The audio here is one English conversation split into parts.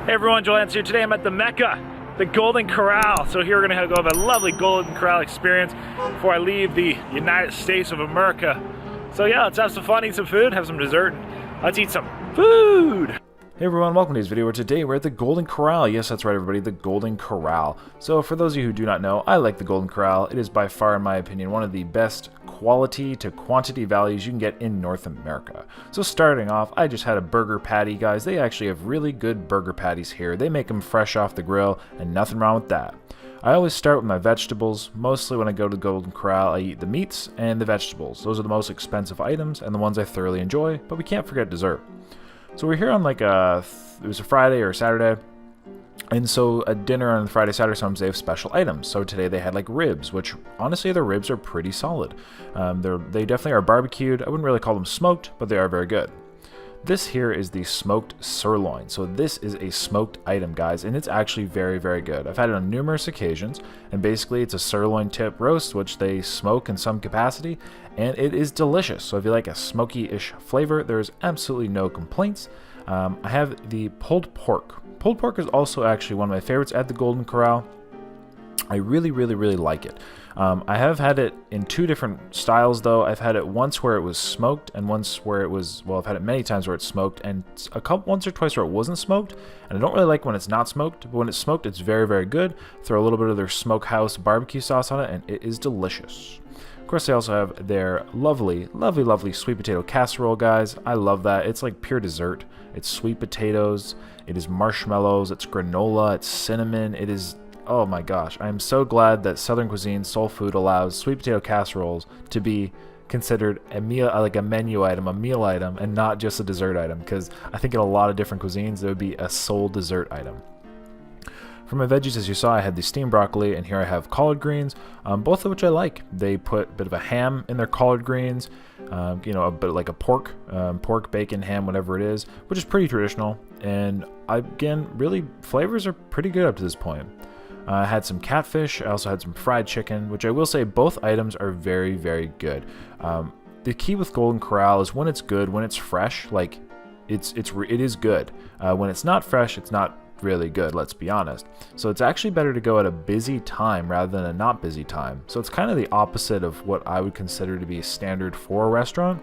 Hey everyone, Joel Hansen here. Today I'm at the Mecca, the Golden Corral. So here we're gonna go have a lovely Golden Corral experience before I leave the United States of America. So yeah, let's have some fun, eat some food, have some dessert, and let's eat some food. Hey everyone, welcome to this video where today we're at the Golden Corral. Yes, that's right everybody, the Golden Corral. So for those of you who do not know, I like the Golden Corral. It is by far, in my opinion, one of the best quality to quantity values you can get in North America. So starting off, I just had a burger patty, guys. They actually have really good burger patties here. They make them fresh off the grill and nothing wrong with that. I always start with my vegetables. Mostly when I go to Golden Corral, I eat the meats and the vegetables. Those are the most expensive items and the ones I thoroughly enjoy, but we can't forget dessert. So we're here on like it was a Friday or a Saturday, and so at dinner on Friday, Saturday, sometimes they have special items. So today they had like ribs, which honestly the ribs are pretty solid. They definitely are barbecued. I wouldn't really call them smoked, but they are very good. This here is the smoked sirloin. So this is a smoked item, guys, and it's actually very, very good. I've had it on numerous occasions, and basically it's a sirloin tip roast, which they smoke in some capacity, and it is delicious. So if you like a smoky-ish flavor, there's absolutely no complaints. I have the pulled pork. Pulled pork is also actually one of my favorites at the Golden Corral. I really, really, really like it. I have had it in two different styles, though. I've had it once where it was smoked, and once where it was, well, I've had it many times where it's smoked, and once or twice where it wasn't smoked. And I don't really like when it's not smoked, but when it's smoked, it's very, very good. Throw a little bit of their smokehouse barbecue sauce on it, and it is delicious. Of course, they also have their lovely, lovely, lovely sweet potato casserole, guys. I love that. It's like pure dessert. It's sweet potatoes, it is marshmallows, it's granola, it's cinnamon, it is... Oh my gosh, I am so glad that Southern cuisine, soul food, allows sweet potato casseroles to be considered a meal, like a menu item, a meal item, and not just a dessert item, because I think in a lot of different cuisines, there would be a sole dessert item. For my veggies, as you saw, I had the steamed broccoli, and here I have collard greens, both of which I like. They put a bit of a ham in their collard greens, you know, a bit like a pork, bacon, ham, whatever it is, which is pretty traditional. And again, really, flavors are pretty good up to this point. I had some catfish. I also had some fried chicken, which I will say both items are very, very good. The key with Golden Corral is when it's good, when it's fresh, like it is good. When it's not fresh, it's not really good, let's be honest. So it's actually better to go at a busy time rather than a not busy time. So it's kind of the opposite of what I would consider to be standard for a restaurant.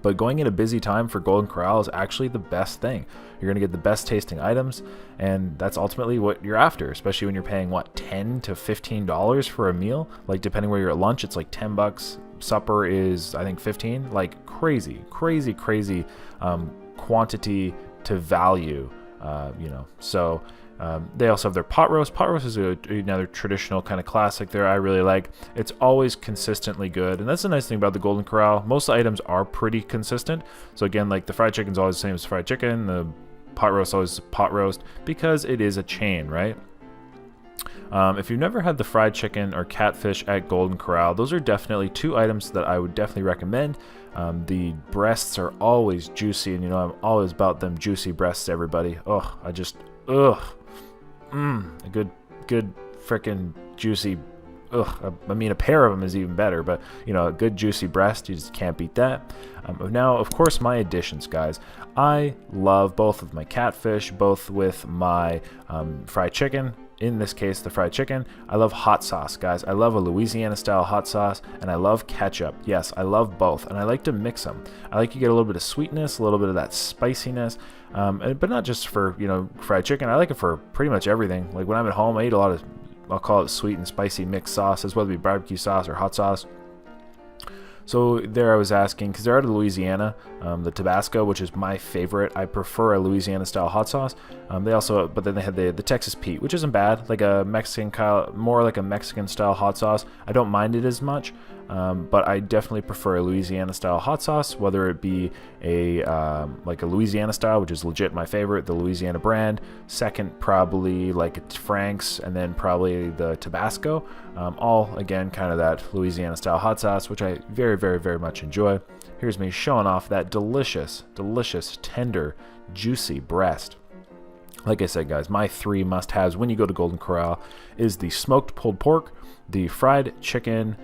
But going at a busy time for Golden Corral is actually the best thing. You're going to get the best tasting items, and that's ultimately what you're after, especially when you're paying, what, $10 to $15 for a meal? Like, depending where you're at lunch, it's like $10. Supper is, I think, $15. Like, crazy, crazy, crazy quantity to value, you know. So they also have their pot roast. Pot roast is another traditional kind of classic there I really like. It's always consistently good, and that's the nice thing about the Golden Corral. Most items are pretty consistent. So again, like the fried chicken's always the same as fried chicken. The pot roast always pot roast because it is a chain, right? If you've never had the fried chicken or catfish at Golden Corral, those are definitely two items that I would definitely recommend. The breasts are always juicy, and you know I'm always about them juicy breasts, everybody. Oh, a good frickin' juicy, I mean, a pair of them is even better, but, you know, a good juicy breast, you just can't beat that. Now, of course, my additions, guys. I love both with my catfish, both with my fried chicken. In this case, the fried chicken. I love hot sauce, guys. I love a Louisiana-style hot sauce, and I love ketchup. Yes, I love both, and I like to mix them. I like to get a little bit of sweetness, a little bit of that spiciness, but not just for, you know, fried chicken. I like it for pretty much everything. Like when I'm at home, I eat a lot of, I'll call it sweet and spicy mixed sauces, whether it be barbecue sauce or hot sauce. So there I was asking, because they're out of Louisiana, the Tabasco, which is my favorite. I prefer a Louisiana-style hot sauce. But then they had the Texas Pete, which isn't bad, like a more like a Mexican-style hot sauce. I don't mind it as much, but I definitely prefer a Louisiana-style hot sauce, whether it be like a Louisiana-style, which is legit my favorite, the Louisiana brand. Second, probably like Frank's, and then probably the Tabasco. All, again, kind of that Louisiana-style hot sauce, which I very, very, very much enjoy. Here's me showing off that delicious, delicious, tender, juicy breast. Like I said, guys, my three must-haves when you go to Golden Corral is the smoked pulled pork, the fried chicken,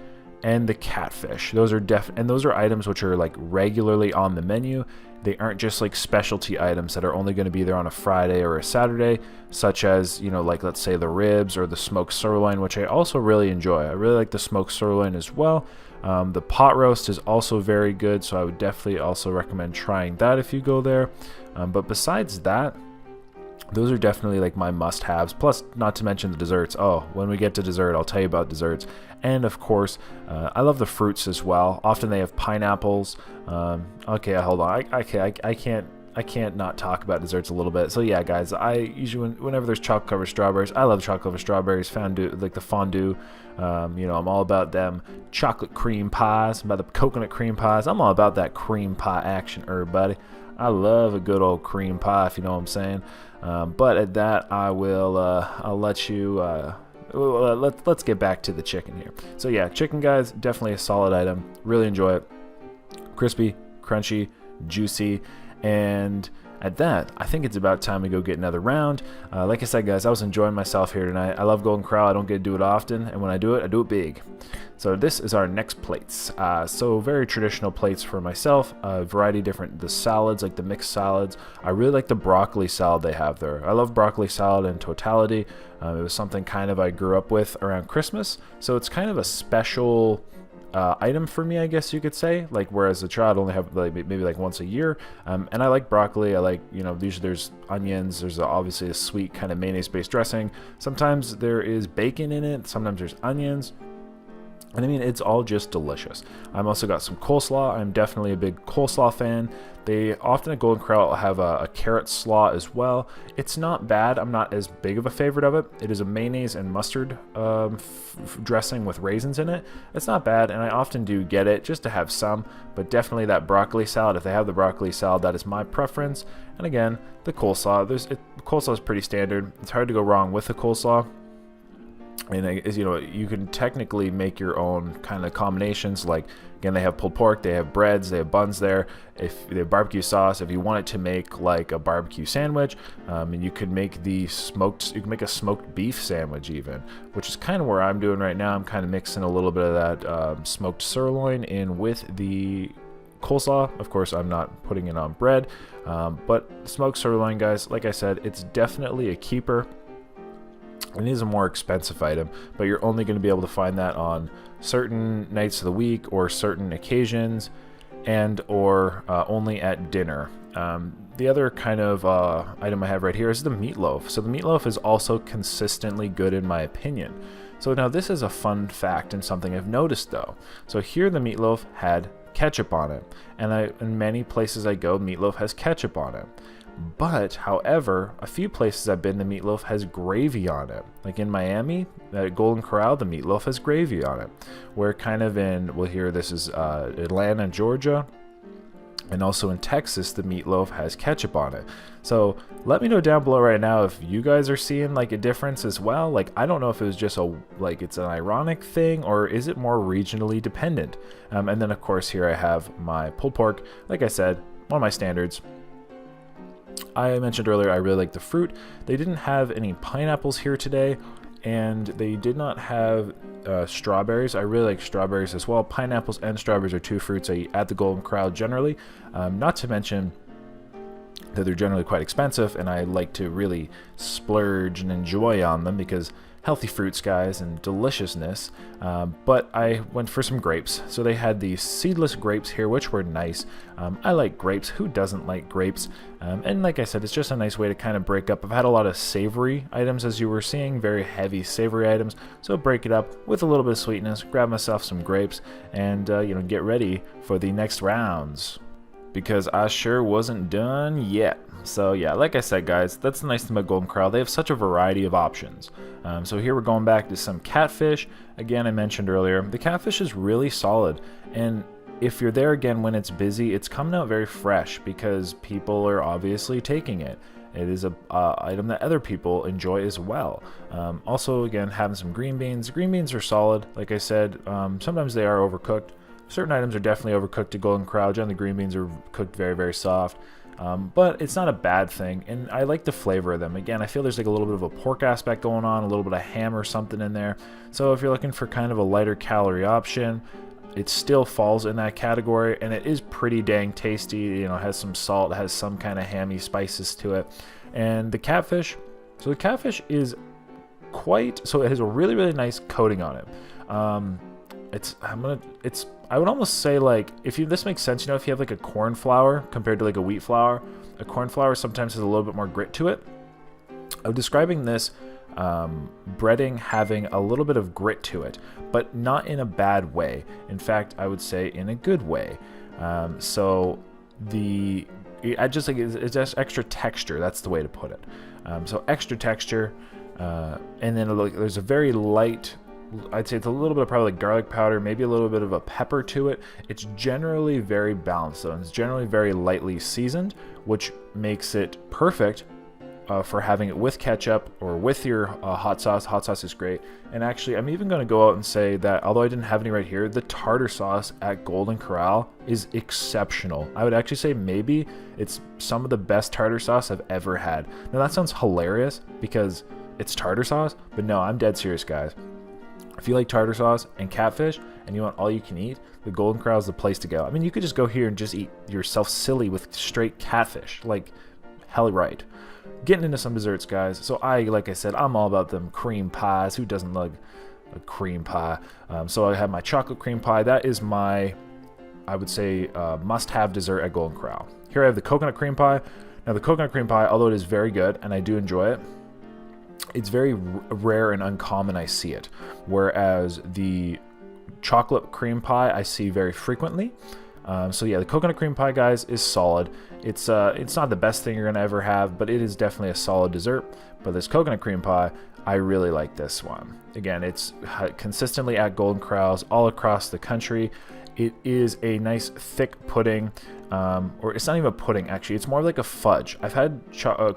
and the catfish. Those are those are items which are like regularly on the menu. They aren't just like specialty items that are only going to be there on a Friday or a Saturday, such as, you know, like let's say the ribs or the smoked sirloin, which I also really enjoy. I really like the smoked sirloin as well. The pot roast is also very good, so I would definitely also recommend trying that if you go there. But besides that, those are definitely like my must-haves, plus not to mention the desserts. Oh, when we get to dessert, I'll tell you about desserts. And of course, I love the fruits as well. Often they have pineapples. Okay, hold on. I can't not talk about desserts a little bit. So yeah, guys, I usually whenever there's chocolate covered strawberries, I love chocolate covered strawberries, fondue, like the fondue. You know, I'm all about them chocolate cream pies, about the coconut cream pies. I'm all about that cream pie action, everybody. I love a good old cream pie, if you know what I'm saying. But at that, I'll let you. Let's get back to the chicken here. So yeah, chicken, guys, definitely a solid item. Really enjoy it. Crispy, crunchy, juicy, and at that, I think it's about time we go get another round. Like I said, guys, I was enjoying myself here tonight. I love Golden Corral. I don't get to do it often, and when I do it big. So this is our next plates. So very traditional plates for myself. A variety of different, the salads, like the mixed salads. I really like the broccoli salad they have there. I love broccoli salad in totality. It was something kind of I grew up with around Christmas. So it's kind of a special item for me, I guess you could say. Like, whereas the child only have like maybe like once a year. And I like broccoli. I like, you know, usually there's onions. There's obviously a sweet kind of mayonnaise-based dressing. Sometimes there is bacon in it. Sometimes there's onions. And I mean, it's all just delicious. I've also got some coleslaw. I'm definitely a big coleslaw fan. They often at Golden Corral have a carrot slaw as well. It's not bad. I'm not as big of a favorite of it. It is a mayonnaise and mustard dressing with raisins in it. It's not bad, and I often do get it just to have some, but definitely that broccoli salad. If they have the broccoli salad, that is my preference. And again, the coleslaw. Coleslaw is pretty standard. It's hard to go wrong with the coleslaw. And as you know, you can technically make your own kind of combinations. Like, again, they have pulled pork, they have breads, they have buns there. If they have barbecue sauce, if you want it to make like a barbecue sandwich, and you could make you can make a smoked beef sandwich even, which is kind of where I'm doing right now. I'm kind of mixing a little bit of that smoked sirloin in with the coleslaw. Of course, I'm not putting it on bread, but smoked sirloin, guys, like I said, it's definitely a keeper. It is a more expensive item, but you're only going to be able to find that on certain nights of the week or certain occasions, and or only at dinner. The other kind of item I have right here is the meatloaf. So the meatloaf is also consistently good in my opinion. So now this is a fun fact and something I've noticed though. So here the meatloaf had ketchup on it, and in many places I go, meatloaf has ketchup on it. But, however, a few places I've been, the meatloaf has gravy on it. Like in Miami, at Golden Corral, the meatloaf has gravy on it. Where kind of well, here, this is Atlanta, Georgia, and also in Texas, the meatloaf has ketchup on it. So let me know down below right now if you guys are seeing like a difference as well. Like, I don't know if it was just it's an ironic thing, or is it more regionally dependent? And then, of course, here I have my pulled pork. Like I said, one of my standards. I mentioned earlier I really like the fruit. They didn't have any pineapples here today, and they did not have strawberries. I really like strawberries as well. Pineapples and strawberries are two fruits I eat at the Golden Corral generally. Not to mention that they're generally quite expensive, and I like to really splurge and enjoy on them because healthy fruits, guys, and deliciousness. But I went for some grapes. So they had these seedless grapes here, which were nice. I like grapes. Who doesn't like grapes? And like I said, it's just a nice way to kind of break up. I've had a lot of savory items, as you were seeing, very heavy savory items. So break it up with a little bit of sweetness, grab myself some grapes, and get ready for the next rounds, because I sure wasn't done yet. So yeah, like I said, guys, that's the nice thing about Golden Corral. They have such a variety of options. So here we're going back to some catfish. Again, I mentioned earlier, the catfish is really solid. And if you're there again when it's busy, it's coming out very fresh because people are obviously taking it. It is a item that other people enjoy as well. Also, again, having some green beans. Green beans are solid. Like I said, sometimes they are overcooked. Certain items are definitely overcooked to Golden Corral. Generally, green beans are cooked very, very soft. but it's not a bad thing, and I like the flavor of them. Again, I feel there's like a little bit of a pork aspect going on, a little bit of ham or something in there. So if you're looking for kind of a lighter calorie option, it still falls in that category, and it is pretty dang tasty. You know, it has some salt, it has some kind of hammy spices to it. And the catfish, so the catfish is so it has a really, really nice coating on it. I would almost say, like, this makes sense, you know, if you have like a corn flour compared to like a wheat flour, a corn flour sometimes has a little bit more grit to it. I'm describing this breading having a little bit of grit to it, but not in a bad way. In fact, I would say in a good way. So I just like it's just extra texture. That's the way to put it. So extra texture, and then there's a very light. I'd say it's a little bit of probably like garlic powder, maybe a little bit of a pepper to it. It's generally very balanced, though, and it's generally very lightly seasoned, which makes it perfect for having it with ketchup or with your hot sauce. Hot sauce is great. And actually, I'm even going to go out and say that, although I didn't have any right here, the tartar sauce at Golden Corral is exceptional. I would actually say maybe it's some of the best tartar sauce I've ever had. Now, that sounds hilarious because it's tartar sauce, but no, I'm dead serious, guys. If you like tartar sauce and catfish and you want all you can eat, the Golden Corral is the place to go. I mean, you could just go here and just eat yourself silly with straight catfish. Like, hell right. Getting into some desserts, guys. So like I said, I'm all about them cream pies. Who doesn't like a cream pie? So I have my chocolate cream pie. That is my, I would say, must-have dessert at Golden Corral. Here I have the coconut cream pie. Now, the coconut cream pie, although it is very good and I do enjoy it, it's very rare and uncommon I see it. Whereas the chocolate cream pie I see very frequently. So yeah, the coconut cream pie, guys, is solid. It's not the best thing you're gonna ever have, but it is definitely a solid dessert. But this coconut cream pie, I really like this one. Again, it's consistently at Golden Corrals all across the country. It is a nice thick pudding, or it's not even a pudding actually. It's more like a fudge. I've had chocolate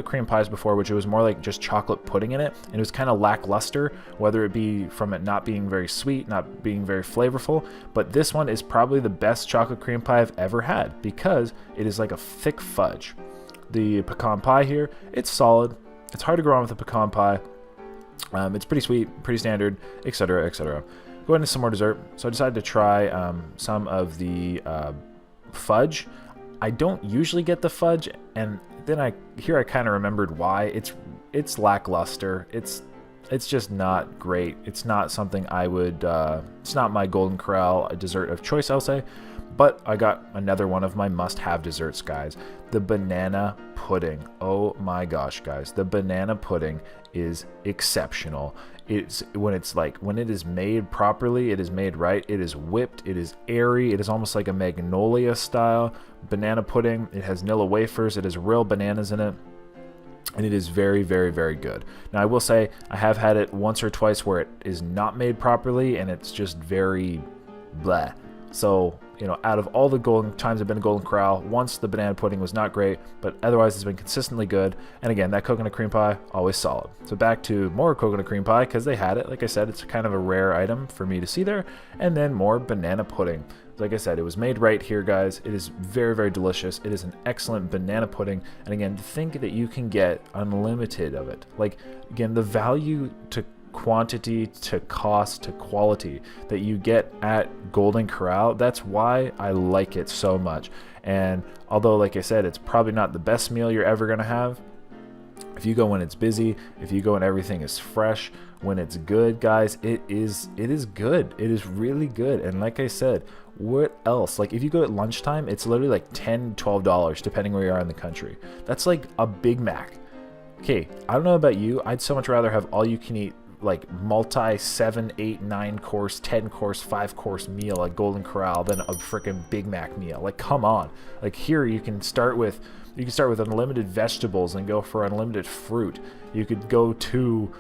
cream pies before, which it was more like just chocolate pudding in it, and it was kind of lackluster, whether it be from it not being very sweet, not being very flavorful. But this one is probably the best chocolate cream pie I've ever had because it is like a thick fudge. The pecan pie here, it's solid. It's hard to go wrong with a pecan pie. It's pretty sweet, pretty standard, etc., etc. Go into some more dessert. So I decided to try some of the fudge. I don't usually get the fudge, and then I kind of remembered why. It's lackluster. It's just not great. It's not something I would. It's not my Golden Corral dessert of choice, I'll say. But I got another one of my must-have desserts, guys. The banana pudding. Oh my gosh, guys. The banana pudding is exceptional. When it is made properly, it is made right, it is whipped, it is airy, it is almost like a magnolia style banana pudding. It has Nilla wafers, it has real bananas in it, and it is very, very, very good. Now, I will say I have had it once or twice where it is not made properly and it's just very blah. So, you know, out of all the times I've been to Golden Corral, once the banana pudding was not great, but otherwise it's been consistently good. And again, that coconut cream pie, always solid. So back to more coconut cream pie, because they had it. Like I said, it's kind of a rare item for me to see there. And then more banana pudding. Like I said, it was made right here, guys. It is very, very delicious. It is an excellent banana pudding. And again, think that you can get unlimited of it. Like, again, the value to quantity to cost to quality that you get at Golden Corral, that's why I like it so much. And although, like I said, it's probably not the best meal you're ever gonna have, if you go when it's busy, if you go when everything is fresh, when it's good, guys, it is good. It is really good. And like I said, what else? Like, if you go at lunchtime, it's literally like $10-12 depending where you are in the country. That's like a Big Mac. Okay, I don't know about you, I'd so much rather have all you can eat like multi 7, 8, 9 course, 10 course, 5 course meal at Golden Corral than a freaking Big Mac meal. Like, come on. Like, here you can start with unlimited vegetables and go for unlimited fruit. You could go to,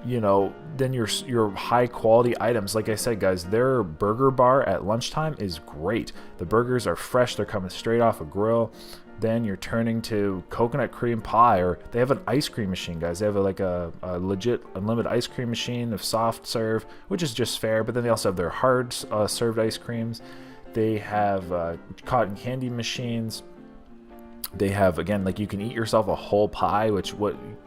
you know, then your high quality items. Like I said, guys, their burger bar at lunchtime is great. The burgers are fresh, they're coming straight off a grill. Then you're turning to coconut cream pie, or they have an ice cream machine, guys. They have a legit unlimited ice cream machine of soft serve, which is just fair. But then they also have their hard served ice creams. They have cotton candy machines. They have, again, like you can eat yourself a whole pie, which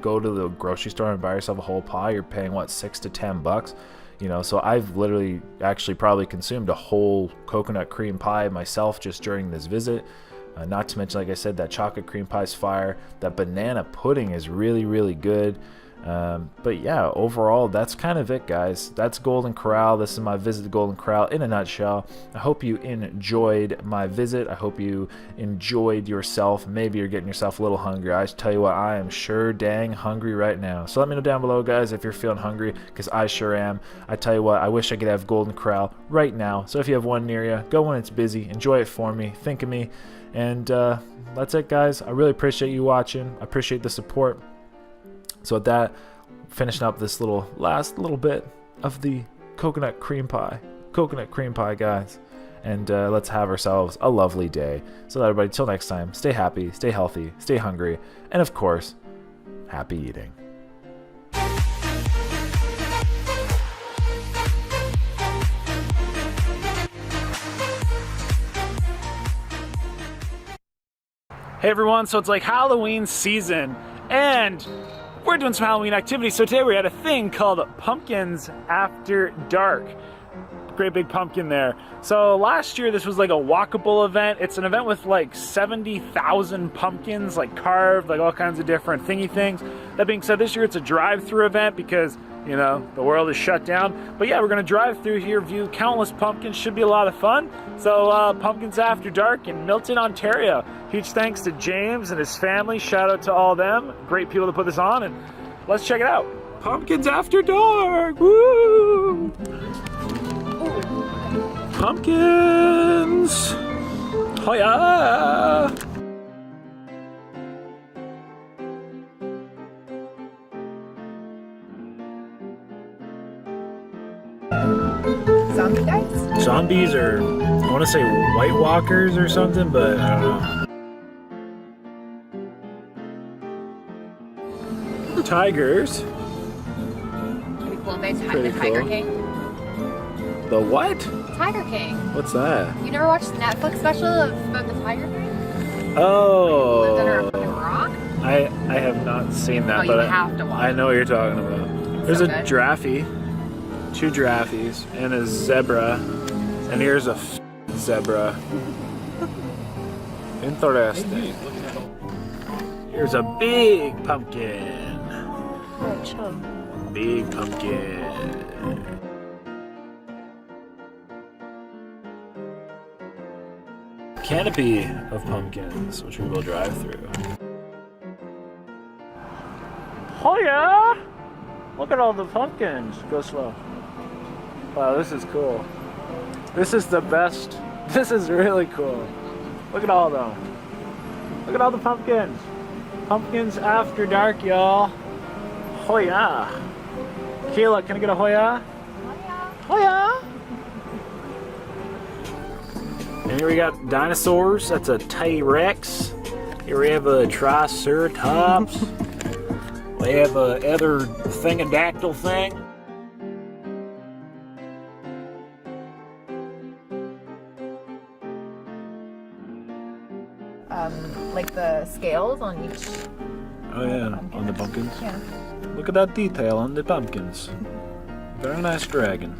go to the grocery store and buy yourself a whole pie, you're paying what, $6 to $10, you know. So I've literally actually probably consumed a whole coconut cream pie myself just during this visit. Not to mention, like I said, that chocolate cream pie is fire. That banana pudding is really, really good. But yeah, overall, that's kind of it, guys. That's Golden Corral. This is my visit to Golden Corral in a nutshell. I hope you enjoyed my visit. I hope you enjoyed yourself. Maybe you're getting yourself a little hungry. I tell you what, I am sure dang hungry right now. So let me know down below, guys, if you're feeling hungry, because I sure am. I tell you what, I wish I could have Golden Corral right now. So if you have one near you, go when it's busy. Enjoy it for me. Think of me. And that's it, guys. I really appreciate you watching. I appreciate the support. So with that, finishing up this last little bit of the coconut cream pie, guys. And let's have ourselves a lovely day. So everybody, till next time, stay happy, stay healthy, stay hungry, and of course, happy eating. Hey everyone, so it's like Halloween season, and we're doing some Halloween activities. So today we had a thing called Pumpkins After Dark. Great big pumpkin there. So last year this was like a walkable event. It's an event with like 70,000 pumpkins, like carved, like all kinds of different thingy things. That being said, this year it's a drive-through event because, you know, the world is shut down. But yeah, we're gonna drive through here, view countless pumpkins. Should be a lot of fun. So Pumpkins After Dark in Milton, Ontario. Huge thanks to James and his family. Shout out to all them. Great people to put this on, and let's check it out. Pumpkins After Dark, woo! Pumpkins! Oh yeah! Zombie guys? Zombies, or I want to say White Walkers or something, but I don't know. Tigers. Pretty cool. They Pretty the Tiger cool. King. The what? Tiger King. What's that? You never watched the Netflix special about the Tiger King? Oh. Lived under a fucking rock? I have not seen that, Oh, but you have to watch I know what you're talking about. There's so a good. giraffe, 2 giraffes, and a zebra, and here's a zebra. Interesting. Here's a big pumpkin. Big pumpkin. Canopy of pumpkins, which we will drive through. Oh yeah! Look at all the pumpkins. Go slow. Wow, this is cool. This is the best. This is really cool. Look at all of them. Look at all the pumpkins. Pumpkins After Dark, y'all. Oh yeah. Kayla, can I get a hoya? Hoya! And here we got dinosaurs. That's a T-Rex. Here we have a Triceratops. We have a other thingadactyl thing. Like the scales on each. Oh yeah, on the pumpkins. Yeah. Look at that detail on the pumpkins. Very nice dragon.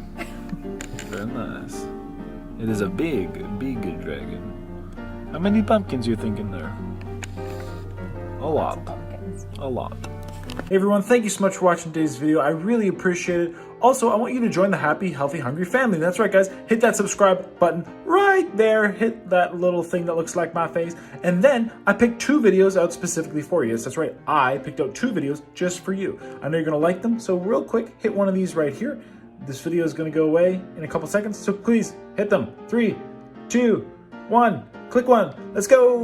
Very nice. It is a big dragon. How many pumpkins you thinking there? A lot. Pumpkins. A lot. Hey everyone, thank you so much for watching today's video. I really appreciate it. Also, I want you to join the Happy, Healthy, Hungry family. That's right, guys. Hit that subscribe button right there. Hit that little thing that looks like my face. And then I picked 2 videos out specifically for you. Yes, that's right. I picked out 2 videos just for you. I know you're going to like them. So real quick, hit one of these right here. This video is going to go away in a couple seconds. So please hit them. 3, 2, 1. Click one. Let's go.